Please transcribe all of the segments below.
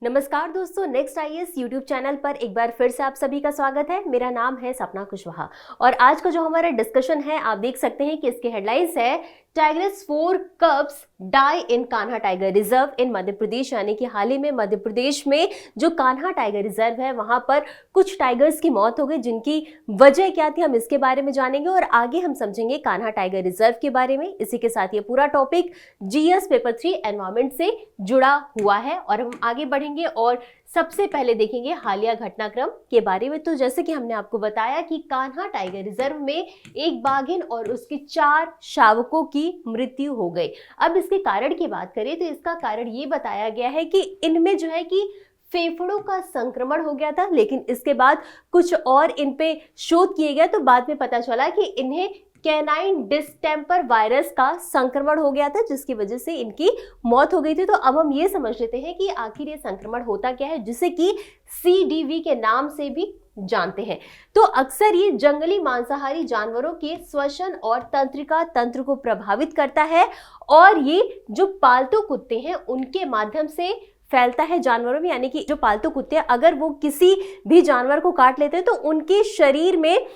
नमस्कार दोस्तों, next IAS YouTube channel पर एक बार फिर से आप सभी का स्वागत है। मेरा नाम है सपना कुशवाहा और आज का जो हमारा डिस्कशन है आप देख सकते हैं कि इसके हेडलाइंस है tigers 4 cubs die in Kanha tiger reserve in Madhya Pradesh. यानी कि हाल ही में मध्य प्रदेश में जो कान्हा टाइगर रिजर्व है वहां पर कुछ टाइगर्स की मौत हो गई, जिनकी वजह क्या थी हम इसके बारे में जानेंगे और आगे हम समझेंगे कान्हा टाइगर रिजर्व के बारे में। इसी के साथ ये पूरा टॉपिक जीएस पेपर 3 एनवायरमेंट से जुड़ा हुआ है और हम आगे बढ़ेंगे और सबसे पहले देखेंगे हालिया घटनाक्रम के बारे में। तो जैसे कि हमने आपको बताया कि कान्हा टाइगर रिजर्व में एक बाघिन और उसके 4 शावकों की मृत्यु हो गई। अब इसके कारण की बात करें तो इसका कारण ये बताया गया है कि इनमें जो है कि फेफड़ों का संक्रमण हो गया था, लेकिन इसके बाद कुछ और इन पे शोध किए गए तो बाद में पता चला कि इन्हें कैनाइन डिस्टेंपर वायरस का संक्रमण हो गया था, जिसकी वजह से इनकी मौत हो गई थी। तो अब हम ये समझ लेते हैं कि आखिर ये संक्रमण होता क्या है, जिसे कि CDV के नाम से भी जानते हैं। तो अक्सर ये जंगली मांसाहारी जानवरों के श्वसन और तंत्रिका तंत्र को प्रभावित करता है और ये जो पालतू कुत्ते हैं उनके माध्यम से फैलता है जानवरों में। यानी कि जो पालतू कुत्ते अगर वो किसी भी जानवर को काट लेते हैं तो उनके शरीर में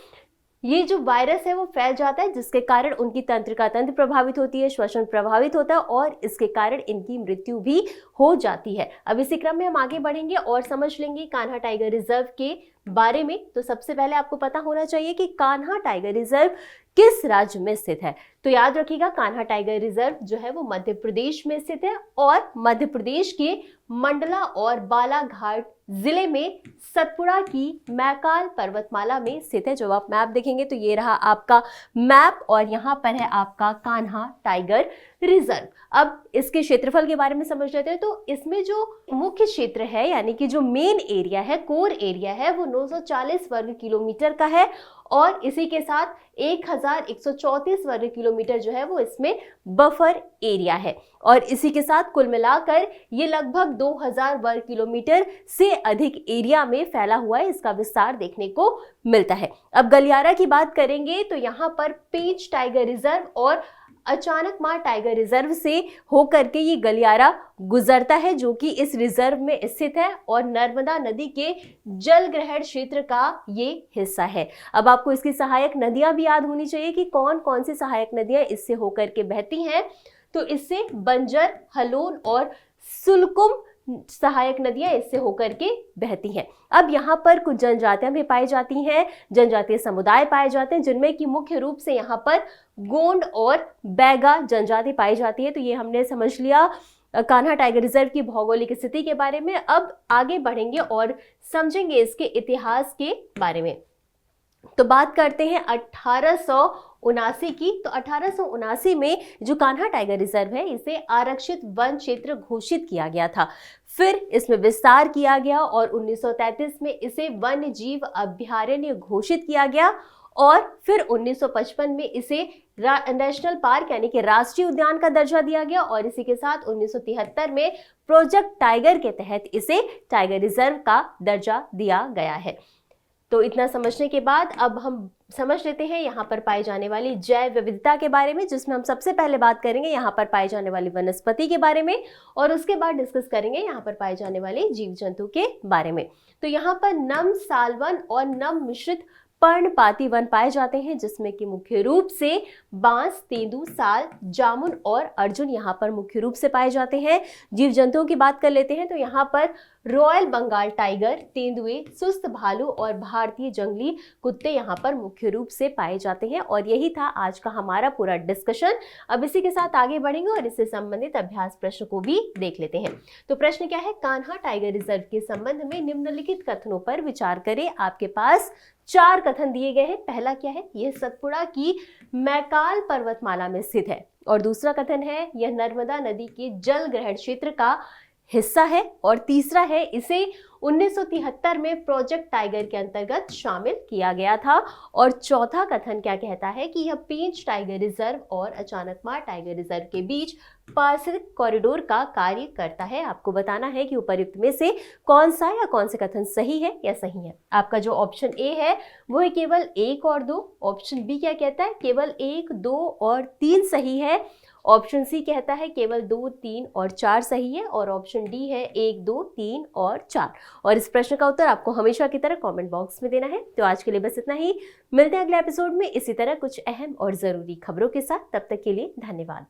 ये जो वायरस है वो फैल जाता है, जिसके कारण उनकी तंत्रिका तंत्र प्रभावित होती है, श्वसन प्रभावित होता है और इसके कारण इनकी मृत्यु भी हो जाती है। अब इसी क्रम में हम आगे बढ़ेंगे और समझ लेंगे कान्हा टाइगर रिजर्व के बारे में। तो सबसे पहले आपको पता होना चाहिए कि कान्हा टाइगर रिजर्व किस राज्य में स्थित है। तो याद रखिएगा, कान्हा टाइगर रिजर्व जो है वो मध्य प्रदेश में स्थित है और मध्य प्रदेश के मंडला और बालाघाट जिले में सतपुड़ा की मैकाल पर्वतमाला में स्थित है। जब आप मैप देखेंगे तो ये रहा आपका मैप और यहाँ पर है आपका कान्हा टाइगर रिजर्व। अब इसके क्षेत्रफल के बारे में समझ लेते हैं। तो इसमें जो मुख्य क्षेत्र है यानी कि जो मेन एरिया है, कोर एरिया है, वो 940 वर्ग किलोमीटर का है और इसी के साथ 1134 वर्ग किलोमीटर जो है वो इसमें बफर एरिया है और इसी के साथ कुल मिलाकर ये लगभग 2000 वर्ग किलोमीटर से अधिक एरिया में फैला हुआ है। इसका विस्तार देखने को मिलता है। अब गलियारा की बात करेंगे तो यहाँ पर पेंच टाइगर रिजर्व और अचानकमार टाइगर रिजर्व से होकर के ये गलियारा गुजरता है, जो कि इस रिजर्व में स्थित है और नर्मदा नदी के जल ग्रहण क्षेत्र का ये हिस्सा है। अब आपको इसकी सहायक नदियां भी याद होनी चाहिए कि कौन कौन सी सहायक नदियां इससे होकर के बहती हैं। तो इससे बंजर, हलोन और सुलकुम सहायक नदियां इससे होकर के बहती हैं। अब यहाँ पर कुछ जनजातियां भी पाई जाती हैं, जनजातीय समुदाय पाए जाते हैं, जिनमें कि मुख्य रूप से यहाँ पर गोंड और बैगा जनजाति पाई जाती है। तो ये हमने समझ लिया कान्हा टाइगर रिजर्व की भौगोलिक स्थिति के बारे में। अब आगे बढ़ेंगे और समझेंगे इसके इतिहास के बारे में। तो बात करते हैं 1879 की। तो 1879 में जो कान्हा टाइगर रिजर्व है इसे आरक्षित वन क्षेत्र घोषित किया गया था। फिर इसमें विस्तार किया गया और 1933 में इसे वन्य जीव अभयारण्य घोषित किया गया और फिर 1955 में इसे नेशनल पार्क यानी कि राष्ट्रीय उद्यान का दर्जा दिया गया और इसी के साथ 1973 में प्रोजेक्ट टाइगर के तहत इसे टाइगर रिजर्व का दर्जा दिया गया है। तो इतना समझने के बाद अब हम समझ लेते हैं यहाँ पर पाई जाने वाली जैव विविधता के बारे में, जिसमें हम सबसे पहले बात करेंगे यहाँ पर पाई जाने वाली वनस्पति के बारे में और उसके बाद डिस्कस करेंगे यहाँ पर पाए जाने वाले जीव जंतु के बारे में। तो यहाँ पर नम सालवन और नम मिश्रित पर्णपाती वन पाए जाते हैं, जिसमें कि मुख्य रूप से बांस, तेंदू, साल, जामुन और अर्जुन यहाँ पर मुख्य रूप से पाए जाते हैं। जीव जंतुओं की बात कर लेते हैं तो यहाँ पर रॉयल बंगाल टाइगर, तेंदुए, सुस्त भालू और भारतीय जंगली कुत्ते यहाँ पर मुख्य रूप से पाए जाते हैं। और यही था आज का हमारा पूरा डिस्कशन। अब इसी के साथ आगे बढ़ेंगे और इससे संबंधित अभ्यास प्रश्न को भी देख लेते हैं। तो प्रश्न क्या है, कान्हा टाइगर रिजर्व के संबंध में निम्नलिखित कथनों पर विचार करें। आपके पास 4 कथन दिए गए हैं। पहला क्या है, यह सतपुड़ा की मैकाल पर्वतमाला में स्थित है और दूसरा कथन है यह नर्मदा नदी के जल ग्रहण क्षेत्र का हिस्सा है और तीसरा है इसे 1973 में प्रोजेक्ट टाइगर के अंतर्गत शामिल किया गया था और चौथा कथन क्या कहता है कि यह पेंच टाइगर रिजर्व और अचानकमार टाइगर रिजर्व के बीच पारिस्थितिक कॉरिडोर का कार्य करता है। आपको बताना है कि उपर्युक्त में से कौन सा या कौन से कथन सही है या सही है। आपका जो ऑप्शन ए है वो है केवल 1 और 2, ऑप्शन बी क्या कहता है केवल 1, 2 और 3 सही है ऑप्शन सी कहता है केवल 2, 3 और 4 सही है, और ऑप्शन डी है 1, 2, 3 और 4। और इस प्रश्न का उत्तर आपको हमेशा की तरह कमेंट बॉक्स में देना है। तो आज के लिए बस इतना ही, मिलते हैं अगले एपिसोड में इसी तरह कुछ अहम और ज़रूरी खबरों के साथ। तब तक के लिए धन्यवाद।